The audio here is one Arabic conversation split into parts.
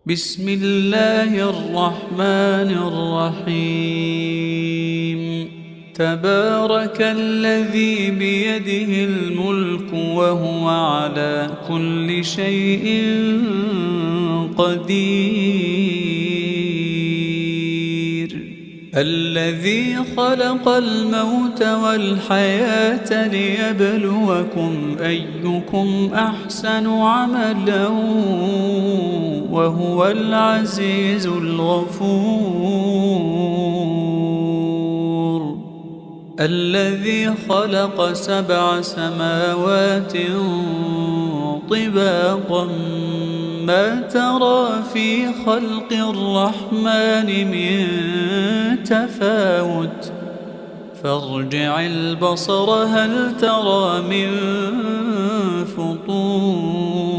بسم الله الرحمن الرحيم. تبارك الذي بيده الملك وهو على كل شيء قدير. الذي خلق الموت والحياة ليبلوكم أيكم أحسن عملا وهو العزيز الغفور. الذي خلق 7 سماوات طباقا ما ترى في خلق الرحمن من تفاوت فارجع البصر هل ترى من فطور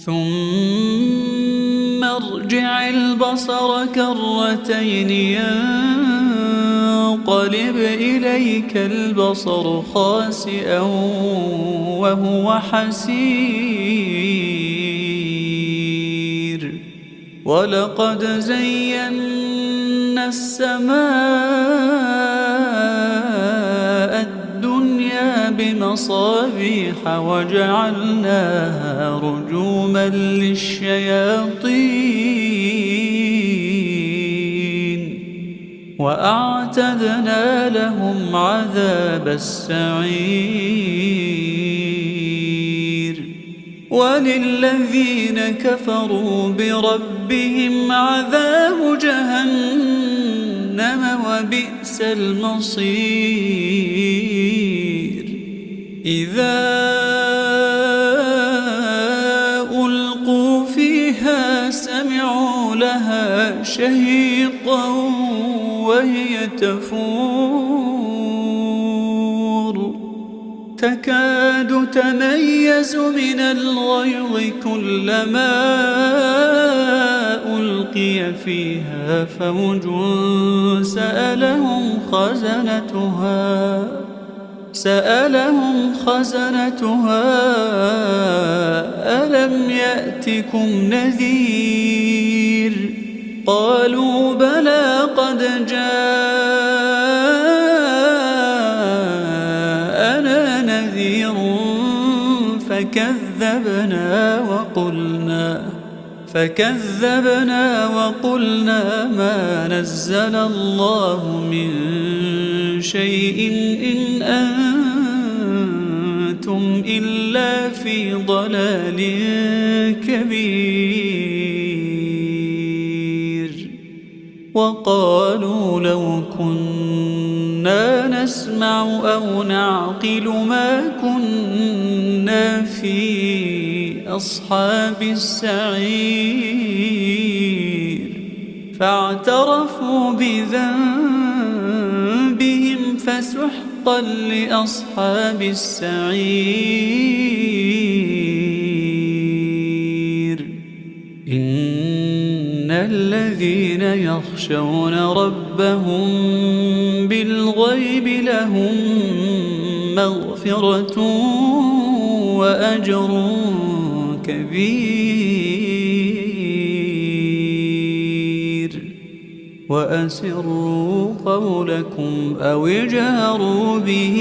ثم ارجع البصر كرتين ينقلب إليك البصر خاسئا وهو حسير. ولقد زينا السماء الدنيا بمصابيح وجعلناها رجوما للشياطين وأعتدنا لهم عذاب السعير. وللذين كفروا بربهم عذاب جهنم وبئس المصير. إذا ألقوا فيها سمعوا لها شهيقا وهي تفور تكاد تميز من الغيظ كلما ألقي فيها فوج سألهم خزنتها ألم يأتكم نذير قالوا بلى قد جاءنا نذير فكذبنا وقلنا ما نزل الله من شيء إن أنتم إلا في ضلال كبير. وقالوا لو كنا نسمع أو نعقل ما كنا في أصحاب السعير. فاعترفوا بذنبهم فسحقا لأصحاب السعير. إن الذين يخشون ربهم بالغيب لهم مغفرة وأجر كبير. وأسروا قولكم أو اجهروا به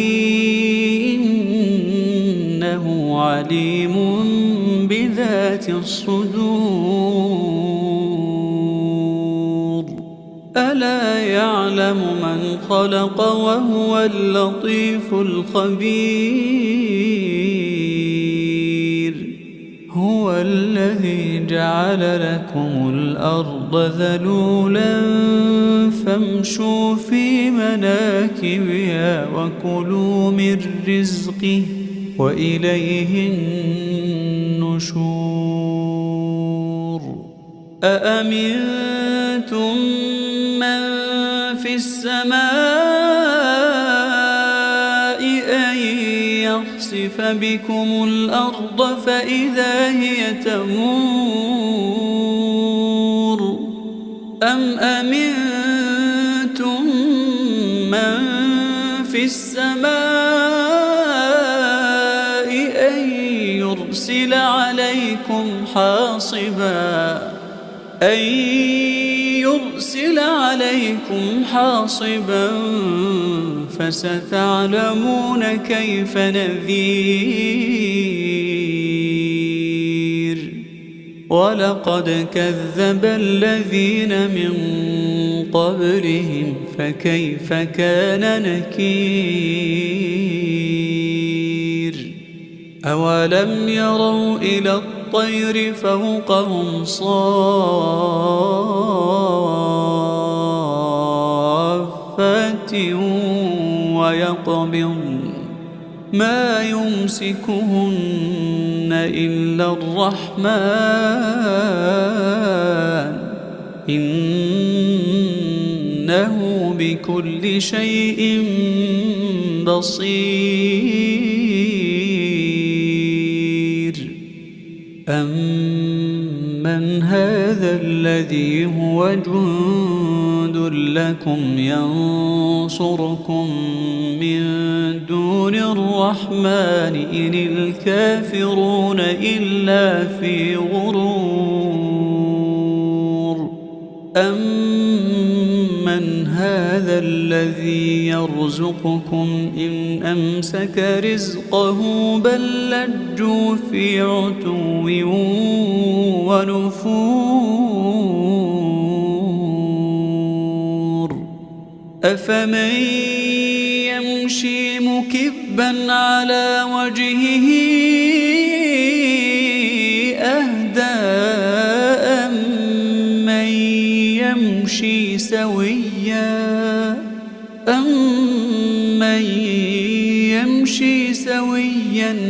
إنه عليم بذات الصدور. ألا يعلم من خلق وهو اللطيف الخبير. هو الذي جعل لكم الأرض ذلولا فامشوا في مناكبها وكلوا من رزقه وإليه النشور. أأمنتم من في السماء أن يخسف بكم الأرض فإذا هي تمور أم أمنتم من في السماء أن يرسل عليكم حاصبا أن يرسل عليكم حاصبا فستعلمون كيف نذير ولقد كذب الذين من قبلهم فكيف كان نكير أولم يروا إلى الطير فوقهم صافات ويقبضن ما يمسكهن إلا الرحمن إنه بكل شيء بصير أمن هذا الذي هو جند لكم ينصركم من دون الرحمن إن الكافرون إلا في غرور أمن هذا الذي يرزقكم إن أمسك رزقه بل لجوا في عتو ونفور أفمن يمشي مكبا على وجهه أهدى أمن يمشي سويا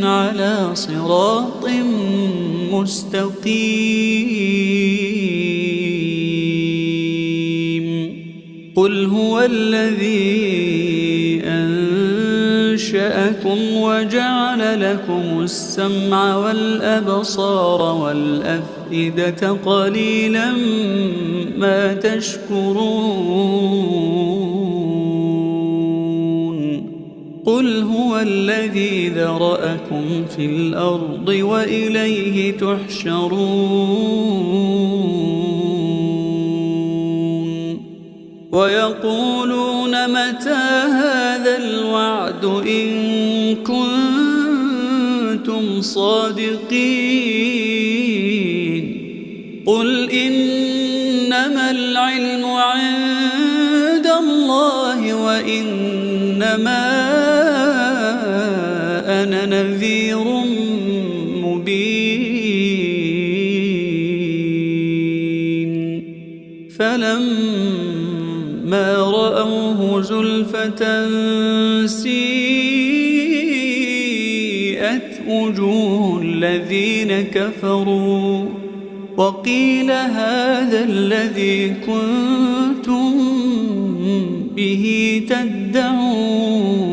على صراط مستقيم قل هو الذي أنشأكم وجعل لكم السمع والأبصار والأفئدة قليلا ما تشكرون قل هو الذي ذرأكم في الأرض وإليه تحشرون ويقولون متى هذا الوعد إن كنتم صادقين قل إنما العلم عند الله وإنما أنا نذير مبين فلما رأوه زلفة سيئت وجوه الذين كفروا وقيل هذا الذي كنتم به تدعون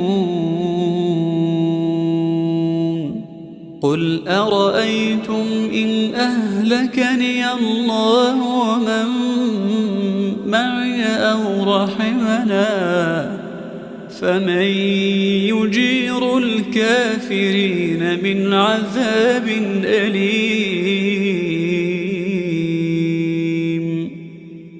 قل أرأيتم إن أهلكني الله ومن معي أو رحمنا فمن يجير الكافرين من عذاب أليم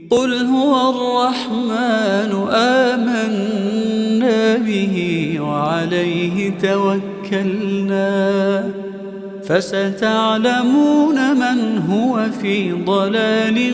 قل هو الرحمن آمنا به وعليه توكلنا فستعلمون من هو في ضلال